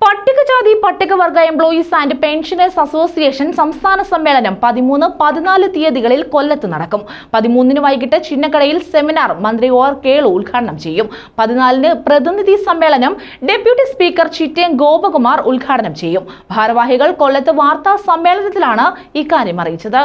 പട്ടികജാതി പട്ടികവർഗ employees and pensioners association സംസ്ഥാന സമ്മേളനം 13, 14 തീയതികളിൽ കൊല്ലത്ത് നടക്കും. 13 വൈകിട്ട് ചിന്നക്കടയിൽ സെമിനാർ മന്ത്രി ഒ.ആർ. കേളു ഉദ്ഘാടനം ചെയ്യും. 14 പ്രതിനിധി സമ്മേളനം ഡെപ്യൂട്ടി സ്പീക്കർ ചിറ്റയം ഗോപകുമാർ ഉദ്ഘാടനം ചെയ്യും. ഭാരവാഹികൾ കൊല്ലത്ത് വാർത്താ സമ്മേളനത്തിലാണ് ഇക്കാര്യം അറിയിച്ചത്.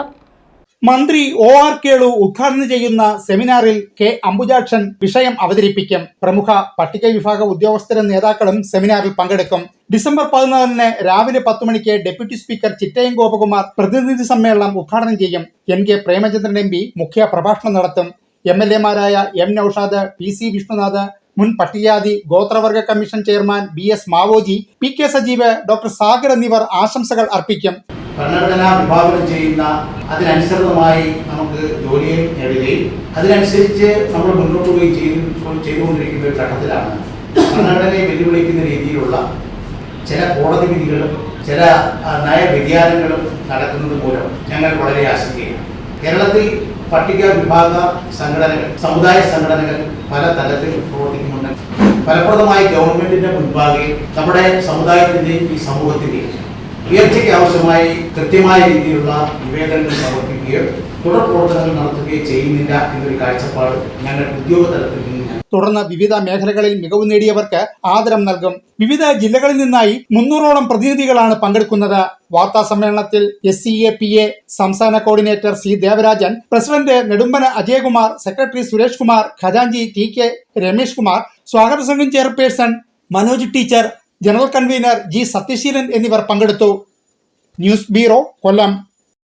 മന്ത്രി ഒ.ആർ. കേളു ഉദ്ഘാടനം ചെയ്യുന്ന സെമിനാറിൽ കെ. അംബുജാക്ഷൻ വിഷയം അവതരിപ്പിക്കും. പ്രമുഖ പട്ടിക വിഭാഗ ഉദ്യോഗസ്ഥരും നേതാക്കളും സെമിനാറിൽ പങ്കെടുക്കും. ഡിസംബർ 14 രാവിലെ 10 മണിക്ക് ഡെപ്യൂട്ടി സ്പീക്കർ ചിറ്റയം ഗോപകുമാർ പ്രതിനിധി സമ്മേളനം ഉദ്ഘാടനം ചെയ്യും. N. K. പ്രേമചന്ദ്രൻ MP മുഖ്യ പ്രഭാഷണം നടത്തും. MLA മാരായ M. നൌഷാദ്, PC. വിഷ്ണുനാഥ്, മുൻ പട്ടികജാതി ഗോത്രവർഗ commission chairman BS. Maoji, PK. Sajeev, doctor Sagar എന്നിവർ ആശംസകൾ അർപ്പിക്കും. ഭരണഘടന വിഭാവനം ചെയ്യുന്ന അതിനനുസൃതമായി നമുക്ക് ജോലിയെ നേടുകയും അതിനനുസരിച്ച് നമ്മൾ മുന്നോട്ട് പോയി ചെയ്തുകൊണ്ടിരിക്കുന്ന ഒരു ഘട്ടത്തിലാണ് ഭരണഘടനയെ വെല്ലുവിളിക്കുന്ന രീതിയിലുള്ള ചില കോടതി വിധികളും ചില നയവ്യതിയാനങ്ങളും നടക്കുന്നത് മൂലം ഞങ്ങൾ വളരെ ആശങ്കയാണ്. കേരളത്തിൽ പട്ടിക വിഭാഗ സംഘടനകൾ, സമുദായ സംഘടനകൾ പല തലത്തിൽ പ്രവർത്തിക്കുന്നുണ്ട്. ഫലപ്രദമായി ഗവൺമെന്റിന്റെ മുൻപാകെ നമ്മുടെ സമുദായത്തിന്റെയും ഈ സമൂഹത്തിന്റെയും ഉയർച്ചയ്ക്ക് ആവശ്യമായി കൃത്യമായ രീതിയിലുള്ള നിവേദനങ്ങൾ സമർപ്പിക്കുകയോ തുടർ പ്രവർത്തനങ്ങൾ നടത്തുകയോ ചെയ്യുന്നില്ല എന്നൊരു കാഴ്ചപ്പാട് ഞങ്ങൾ ഉദ്യോഗ തലത്തിൽ നിന്ന്. തുടർന്ന് വിവിധ മേഖലകളിൽ മികവ് നേടിയവർക്ക് ആദരം നൽകും. വിവിധ ജില്ലകളിൽ നിന്നായി 300ഓളം പ്രതിനിധികളാണ് പങ്കെടുക്കുന്നത്. വാർത്താ സമ്മേളനത്തിൽ SCA-PA സംസ്ഥാന coordinator C. Devarajan, president Nedumbana Ajayakumar, secretary Suresh Kumar, ഖജാൻജി TK. രമേഷ് കുമാർ, സ്വാഗത സംഘം chairperson Manoj teacher, general convener G. Sathyaseelan എന്നിവർ പങ്കെടുത്തു. ന്യൂസ് ബ്യൂറോ, കൊല്ലം.